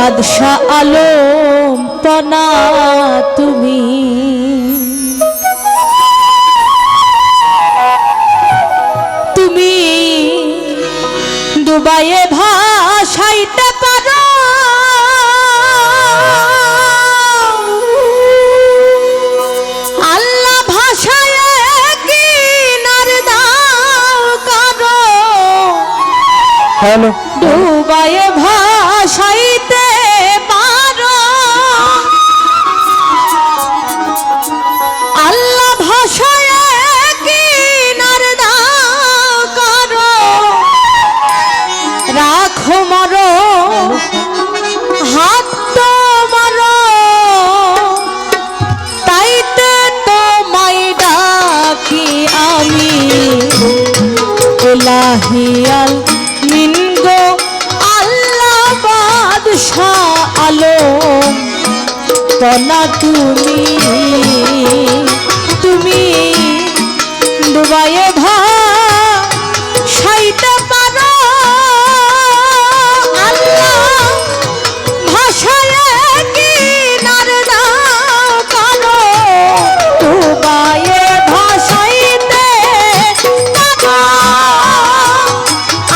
বাদশাহ আলম পনা তুমি তুমি দুবাইয়ে ভাসাইতে পারো আল্লাহ ভাষায় কিনার দাও করো হ্যালো দুবাইয়ে ভাসাইতে পারো আল্লাহ ভাষায় কিনার দাও করো রাখো মারো হাত তো মারো তাইতে তোমায় ডাকি আমি ইলাহিয়াল মিনগো আল্লাহ বাদশাহ আলম পনা তুমি তুমি দুবাইয়ে ভাসাইতে পারো আল্লাহ ভাষায় কিনার দাও করো দুবাইয়ে ভাসাইতে পারো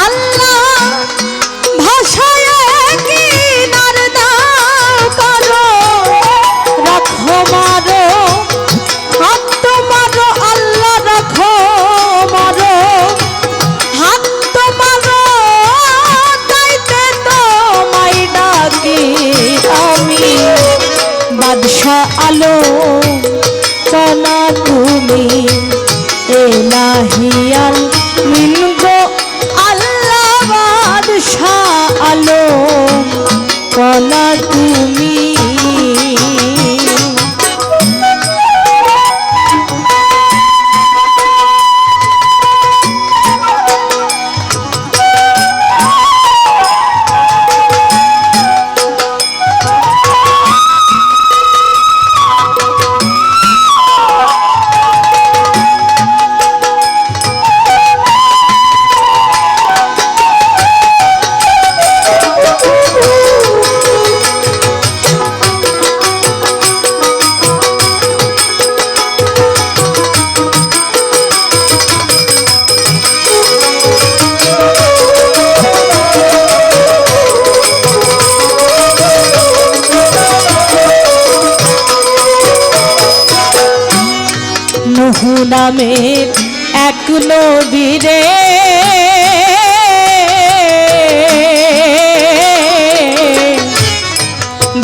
আল্লাহ ভাষায় কিনার দাও করো রাখো মারো হাত তো মারো আল্লাহ রাখো মারো হাত তো মারো তাইতে তোমায় ডাকি আমি বাদশাহ আলম পনা তুমি ইলাহিয়াল মিনগো আল্লাহ বাদশাহ আলম পনা তুমি নূহ নামের এক নবীরে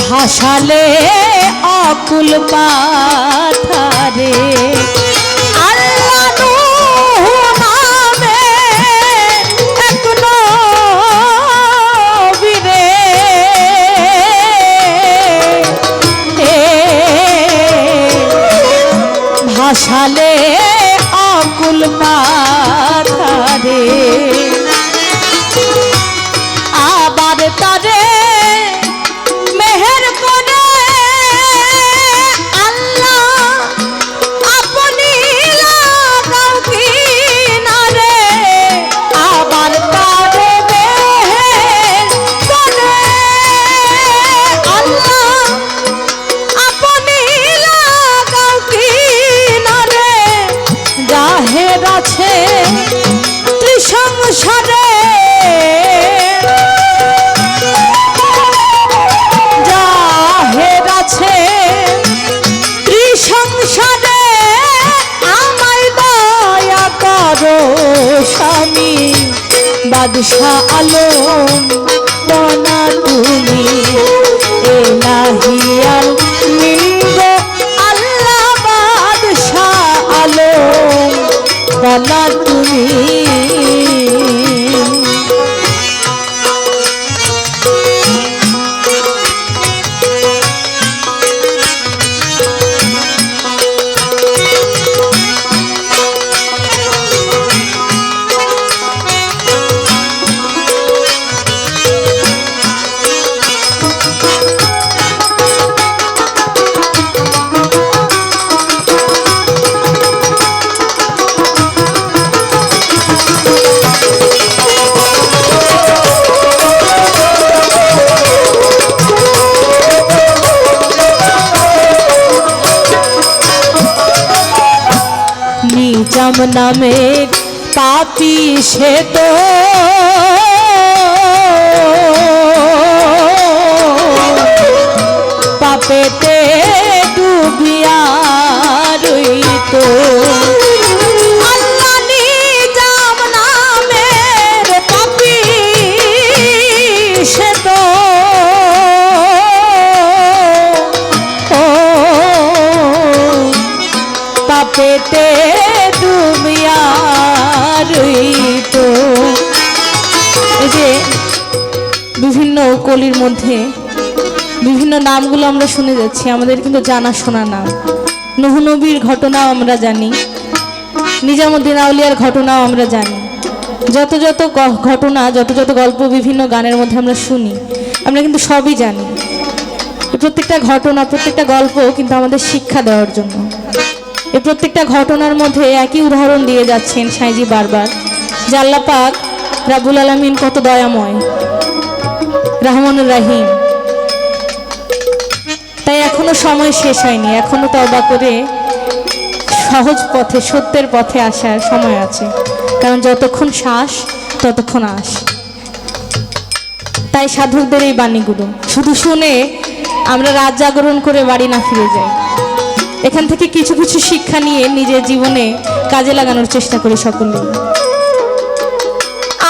ভাসালে অকুল পাথারে আল্লাহ নূহ নামের এক নবীরে ভাসালে অকুল পাথারে আবার তারে মেহের করে আল্লাহ আপনি লাগাও কিনারে আবার তারে মেহের করে আল্লাহ আপনি লাগাও কিনারে জাহের আছে ত্রিসংসারে জাহের আছে ত্রিসংসারে আমায় দয়া করো স্বামী বাদশাহ আলম পনা তুমি ইলাহিয়াল মিনগো আল্লাহ বাদশাহ আলম পনা তুমি নিজাম নামের পাপী সে তো পাপেতে ডুবিয়া রইত। আল্লাহ নিজাম নামের পাপী সে তো পাপেতে ডুবিয়া রইত। এই যে বিভিন্ন কলির মধ্যে বিভিন্ন নামগুলো আমরা শুনে যাচ্ছি, আমাদের কিন্তু জানা শোনা নাম। নূহ নবীর ঘটনাও আমরা জানি, নিজামুদ্দিন আউলিয়ার ঘটনাও আমরা জানি। যত যত ঘটনা, যত যত গল্প বিভিন্ন গানের মধ্যে আমরা শুনি, আমরা কিন্তু সবই জানি। প্রত্যেকটা ঘটনা, প্রত্যেকটা গল্প কিন্তু আমাদের শিক্ষা দেওয়ার জন্য। এই প্রত্যেকটা ঘটনার মধ্যে একই উদাহরণ দিয়ে যাচ্ছেন সাঁইজি বারবার, যে আল্লাহ পাক রাব্বুল আলামিন কত দয়াময়, রহমানুর রহিম। তাই এখনো সময় শেষ হয়নি, এখনো তওবা করে সহজ পথে, সত্যের পথে আসার সময় আছে। কারণ যতক্ষণ শ্বাস ততক্ষণ আস। তাই সাধকদের এই বাণীগুলো শুধু শুনে আমরা রাত জাগরণ করে বাড়ি না ফিরে যাই, এখান থেকে কিছু কিছু শিক্ষা নিয়ে নিজের জীবনে কাজে লাগানোর চেষ্টা করি সকলে।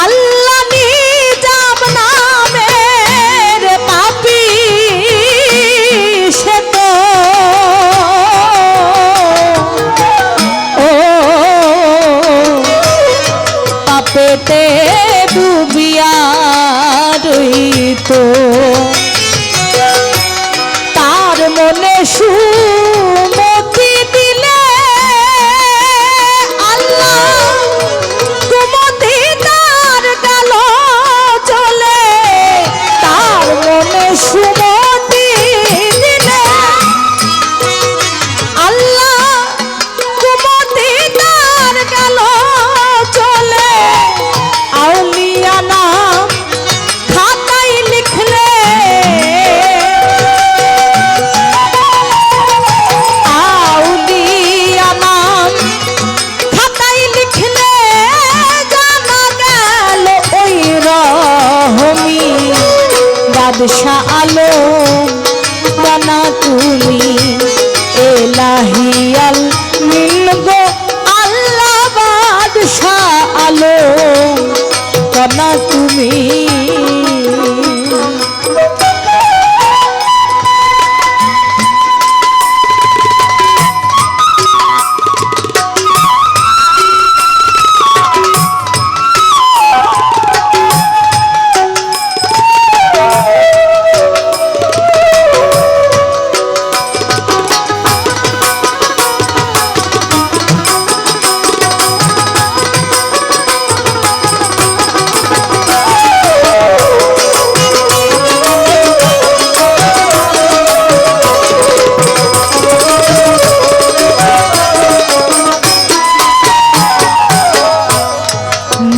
আল্লাহ নিজাম নামের পাপী সে তো পাপেতে ডুবিয়া রইত। তার মনে সুমতি দিলে আল্লাহ কুমতি তার গেল চলে। তার মনে সুমতি দিলে আল্লাহ কুমতি তার গেল চলে। আউলিয়া নাম খাতায় লিখলে বাদশা আলম বানা তুমি এলাহিয়াল মিলগো। আল্লাহ বাদশা আলম বানা তুমি।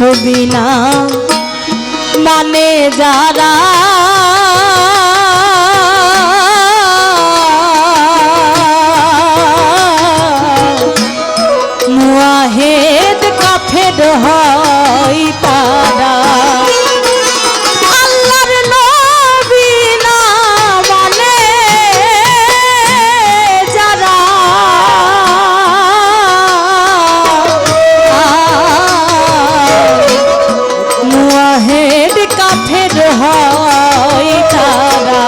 নবীনা মানে যারা মুয়াহিদ কাফের হয় তারা। আল্লাহর নবী না মানে যারা মুয়াহিদ কাফের হয় তারা।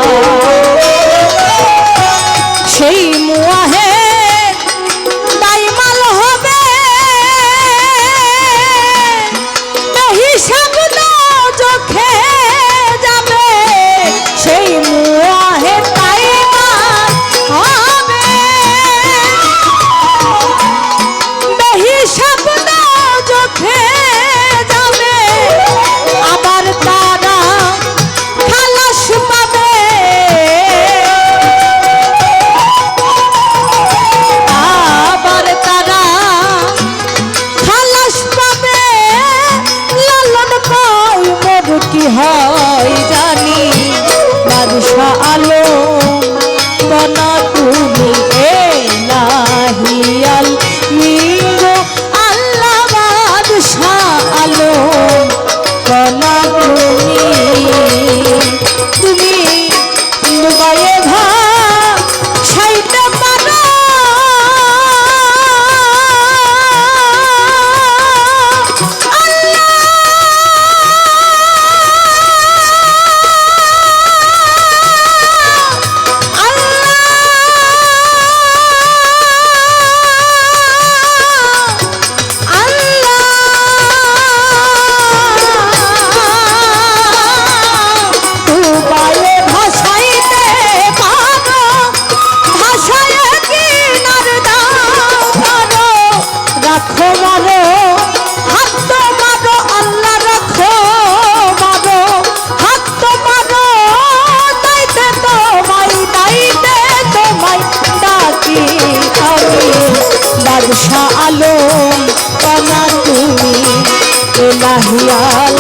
সেই মুয়াহিদ দাইমাল হবে দিয়াল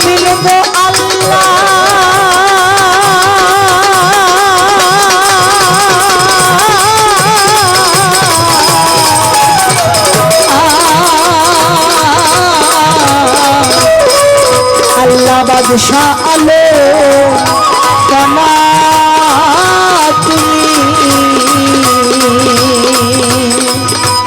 মিলব আল্লাহ আল্লাহ বাদশাহ আলো কনা